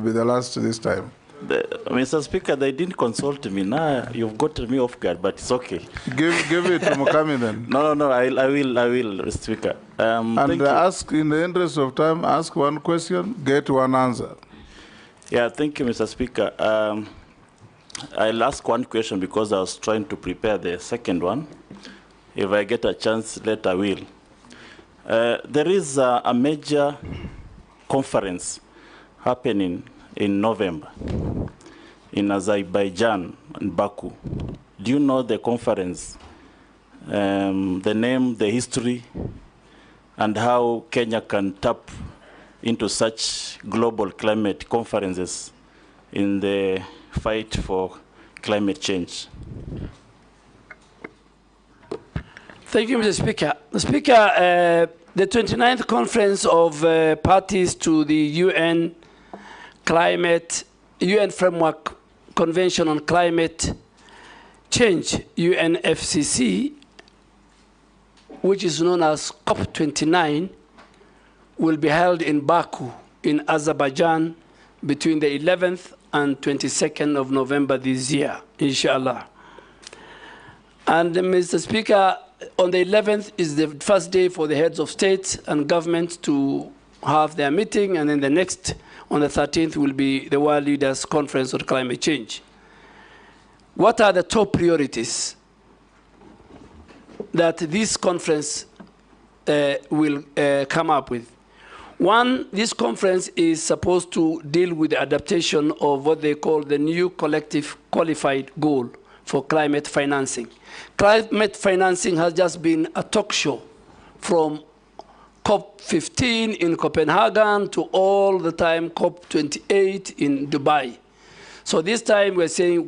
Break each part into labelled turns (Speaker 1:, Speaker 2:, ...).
Speaker 1: be the last this time.
Speaker 2: Mr. Speaker, they didn't consult me. Now you've gotten me off guard, but it's okay.
Speaker 1: Give it to Mukami then.
Speaker 2: No, I will, Speaker.
Speaker 1: And ask, in the interest of time, ask one question, get one answer.
Speaker 2: Yeah, thank you, Mr. Speaker. I'll ask one question because I was trying to prepare the second one. If I get a chance later, I will. There is a major conference happening in November in Azerbaijan and Baku. Do you know the conference, the name, the history, and how Kenya can tap into such global climate conferences in the fight for climate change?
Speaker 3: Thank you, Mr. Speaker. Mr. Speaker, the 29th conference of parties to the UN Framework Convention on Climate Change, UNFCCC, which is known as COP29, will be held in Baku in Azerbaijan between the 11th and 22nd of November this year, inshallah. And Mr. Speaker, on the 11th is the first day for the heads of state and government to have their meeting, and then the next, on the 13th, will be the World Leaders Conference on Climate Change. What are the top priorities that this conference will come up with? One, this conference is supposed to deal with the adaptation of what they call the new collective qualified goal for climate financing. Climate financing has just been a talk show from COP15 in Copenhagen to all the time COP28 in Dubai. So this time we're saying,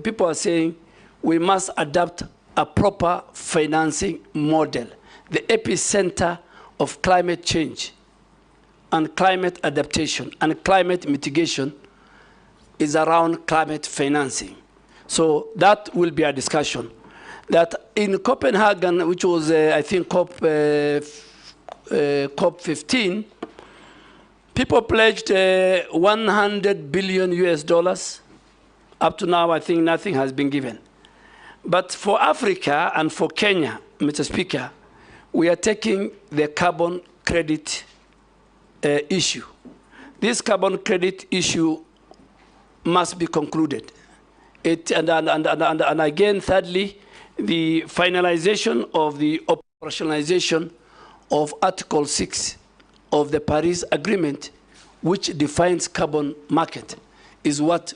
Speaker 3: people are saying we must adapt a proper financing model. The epicenter of climate change and climate adaptation and climate mitigation is around climate financing. So that will be a discussion. That in Copenhagen, which was, I think, COP15, people pledged 100 billion US dollars. Up to now, I think nothing has been given. But for Africa and for Kenya, Mr. Speaker, we are taking the carbon credit issue. This carbon credit issue must be concluded. And again, thirdly, the finalization of the operationalization of Article 6 of the Paris Agreement, which defines carbon market, is what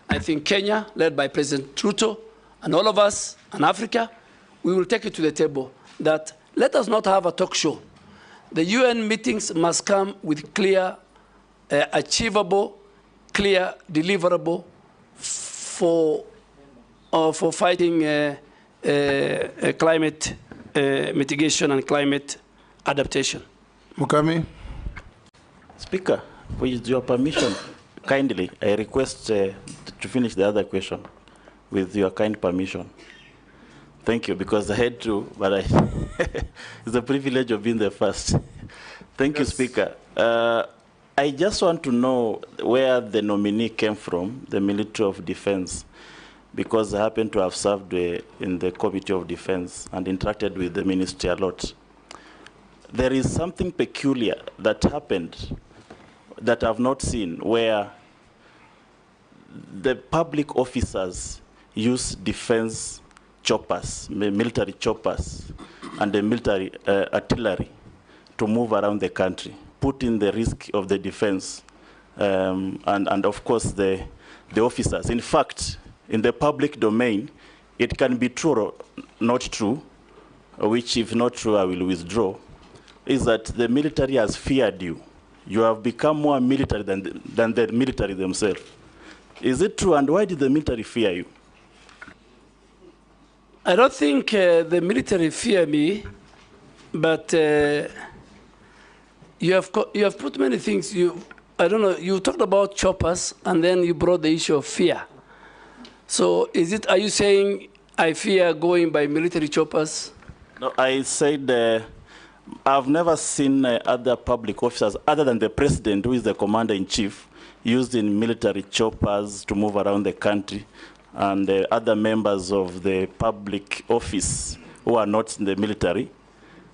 Speaker 3: I think Kenya, led by President Ruto, and all of us, and Africa, we will take it to the table that let us not have a talk show. The UN meetings must come with clear, achievable, clear, deliverable for fighting climate mitigation and climate adaptation.
Speaker 1: Mukami.
Speaker 2: Speaker, with your permission, kindly, I request to finish the other question with your kind permission. Thank you, because I had to, but it's a privilege of being the first. Thank you, Speaker. I just want to know where the nominee came from, the Military of Defense, because I happen to have served in the Committee of Defense and interacted with the ministry a lot. There is something peculiar that happened that I've not seen, where the public officers use defense choppers, military choppers, and the military artillery to move around the country, putting the risk of the defense and of course the officers. In fact, in the public domain, it can be true or not true, which if not true, I will withdraw, is that the military has feared you. You have become more military than the military themselves. Is it true, and why did the military fear you?
Speaker 3: I don't think the military fear me, but you have put many things. I don't know, you talked about choppers, and then you brought the issue of fear. So are you saying I fear going by military choppers?
Speaker 2: No, I said I've never seen other public officers, other than the president, who is the commander-in-chief, used in military choppers to move around the country, and other members of the public office who are not in the military.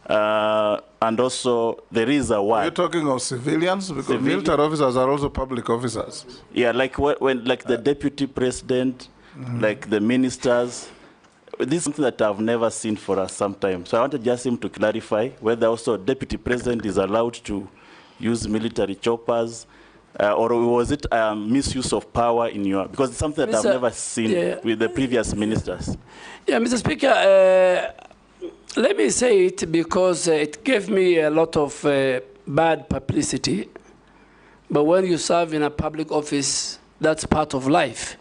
Speaker 2: And also, there is a word.
Speaker 1: Are you talking of civilians? Because military officers are also public officers.
Speaker 2: Yeah, like like the deputy president, like the ministers. This is something that I've never seen for some time. So I wanted just him to clarify whether also deputy president is allowed to use military choppers, or was it misuse of power in your, because it's something that I've never seen with the previous ministers.
Speaker 3: Yeah, Mr. Speaker, let me say it because it gave me a lot of bad publicity. But when you serve in a public office, that's part of life.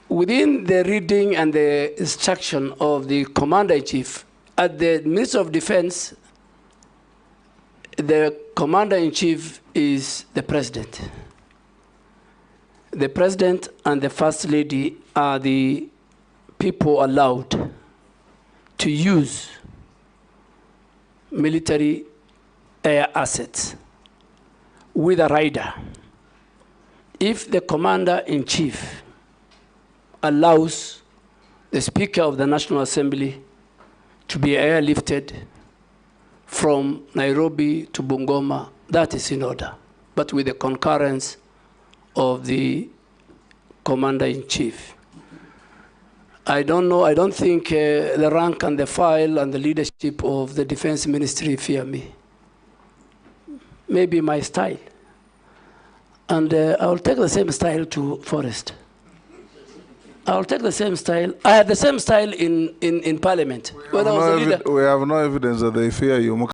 Speaker 3: Within the reading and the instruction of the Commander-in-Chief, at the Ministry of Defense, the Commander-in-Chief is the President. The President and the First Lady are the people allowed to use military air assets with a rider. If the Commander-in-Chief allows the Speaker of the National Assembly to be airlifted from Nairobi to Bungoma, that is in order, but with the concurrence of the Commander-in-Chief. I don't know, I don't think the rank and the file and the leadership of the Defense Ministry fear me. Maybe my style. And I'll take the same style to Forest. I'll take the same style. I had the same style in Parliament.
Speaker 1: We have no evidence that they fear you.